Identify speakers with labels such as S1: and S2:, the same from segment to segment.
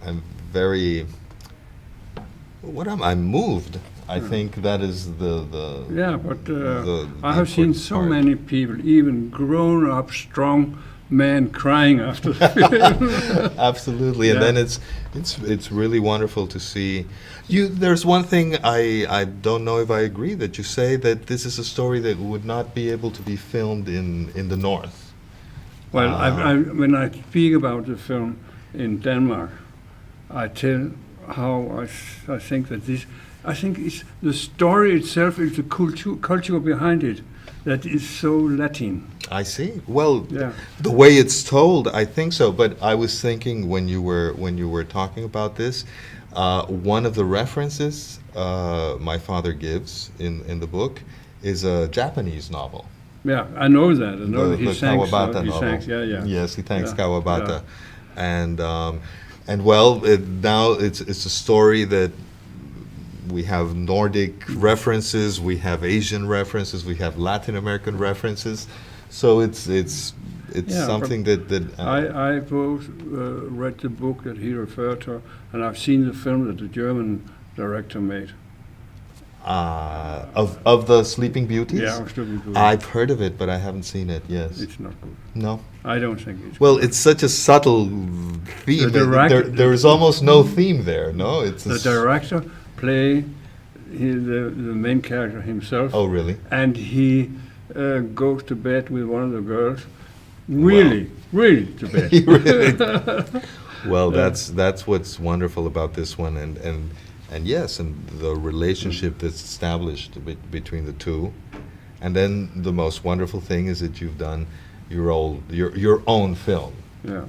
S1: I'm very. I'm moved. I think that is the
S2: Yeah, but
S1: the
S2: I have seen
S1: important
S2: so
S1: part.
S2: many people, even grown-up, strong men, crying after the film.
S1: Absolutely, and
S2: Yeah.
S1: then it's really wonderful to see. There's one thing I don't know if I agree that you say that this is a story that would not be able to be filmed in the north.
S2: Well, when I speak about the film in Denmark, I tell how I think that this. I think it's the story itself is the culture behind it that is so Latin.
S1: I see. Well,
S2: Yeah.
S1: the way it's told, I think so. But I was thinking when you were talking about this, one of the references my father gives in the book is a Japanese novel.
S2: Yeah, I know that. I know that he
S1: The
S2: thanks.
S1: Kawabata
S2: He
S1: novel.
S2: thanks. Yeah, yeah.
S1: Yes, he thanks
S2: Yeah,
S1: Kawabata,
S2: yeah.
S1: and well, now it's a story that we have Nordic references, we have Asian references, we have Latin American references, so it's
S2: Yeah,
S1: something that
S2: I both read the book that he referred to, and I've seen the film that the German director made.
S1: of the Sleeping Beauties.
S2: Yeah, I was looking for it.
S1: I've heard of it, but I haven't seen it. Yes,
S2: It's not good.
S1: no.
S2: I don't think it's
S1: Well,
S2: good.
S1: it's such a subtle theme. There is almost no theme there. No, it's
S2: The director play the main character himself.
S1: Oh, really?
S2: And he goes to bed with one of the girls. Really to bed.
S1: Well, that's what's wonderful about this one, and yes, and the relationship that's established between the two, and then the most wonderful thing is that you've done your own film.
S2: Yeah.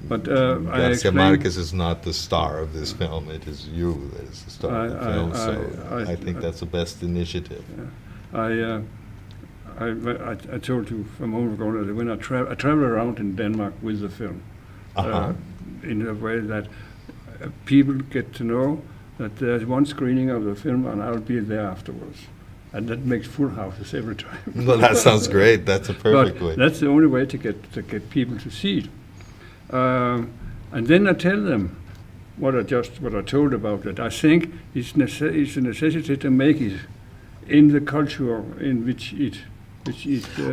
S2: But
S1: Garcia Marquez is not the star of this film; it is you that is the star of the film. So I think that's the best initiative.
S2: I told you a moment ago that when I travel around in Denmark with the film, in a way that people get to know that there's one screening of the film and I'll be there afterwards. And that makes full houses every time.
S1: Well, that sounds great. That's a perfect way.
S2: That's the only way to get people to see it. And then I tell them what I told about it. I think it's a necessity to make it in the culture in which it.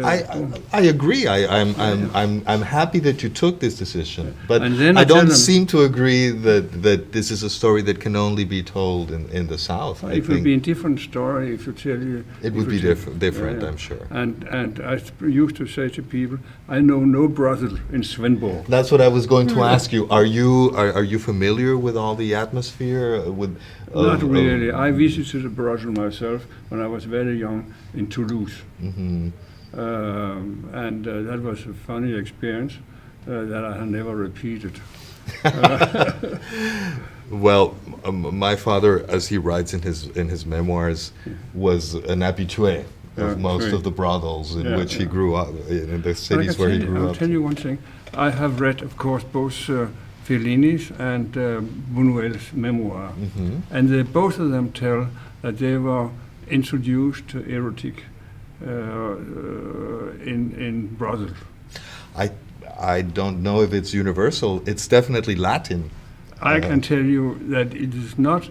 S1: I agree. I'm happy that you took this decision, but
S2: And then
S1: I
S2: I tell
S1: don't
S2: them-
S1: seem to agree that this is a story that can only be told in the South. I
S2: It would
S1: think
S2: be a different story if you tell you.
S1: it would be different. I'm sure.
S2: And I used to say to people, I know no brothel in Svendborg.
S1: That's what I was going to ask you. Are you familiar with all the atmosphere?
S2: Not really. I visited a brothel myself when I was very young in Toulouse.
S1: Mm-hmm.
S2: And that was a funny experience that I have never repeated.
S1: Well, my father, as he writes in his memoirs, was an habitué of most
S2: great.
S1: of the brothels in
S2: Yeah,
S1: which he
S2: yeah.
S1: grew up, in the
S2: But I
S1: cities
S2: can
S1: where he
S2: tell you-
S1: grew
S2: I'll
S1: up.
S2: tell you one thing. I have read, of course, both Fellini's and Buñuel's memoir.
S1: Mm-hmm.
S2: And both of them tell that they were introduced to erotic in brothels.
S1: I don't know if it's universal. It's definitely Latin.
S2: I can tell you that it is not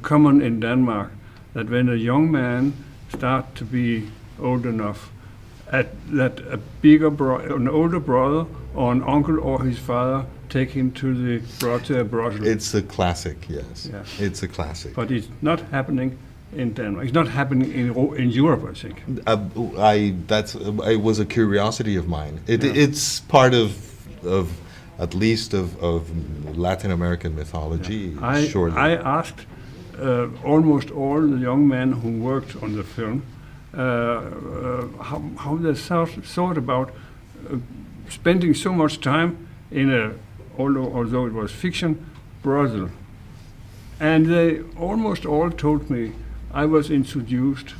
S2: common in Denmark that when a young man starts to be old enough, that an older brother or an uncle or his father take him to the brothel.
S1: It's a classic, yes.
S2: Yeah.
S1: It's a classic.
S2: But it's not happening in Denmark. It's not happening in Europe, I think.
S1: It was a curiosity of mine. It's part of at least of Latin American mythology. Surely.
S2: I asked almost all the young men who worked on the film how they thought about spending so much time in although it was fiction, brothel. And they almost all told me I was introduced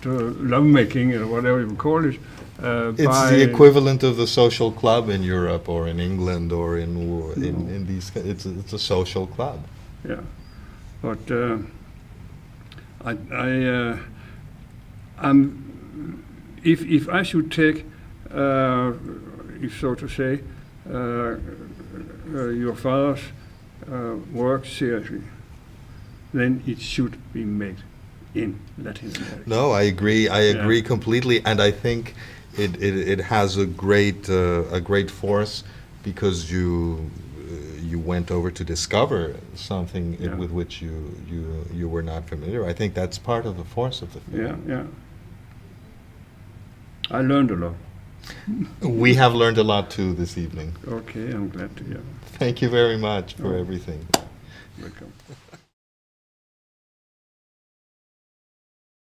S2: to lovemaking or whatever you call it.
S1: It's the equivalent of the social club in Europe or in England or in these. It's a social club.
S2: Yeah, but if I should take, if so to say, your father's work seriously, then it should be made in Latin America.
S1: No, I agree. I
S2: Yeah.
S1: agree completely, and I think it has a great force because you went over to discover something
S2: Yeah.
S1: with which you were not familiar. I think that's part of the force of the film.
S2: Yeah, yeah. I learned a lot.
S1: We have learned a lot too this evening.
S2: Okay, I'm glad to hear.
S1: Thank you very much for
S2: Oh.
S1: everything.
S2: Welcome.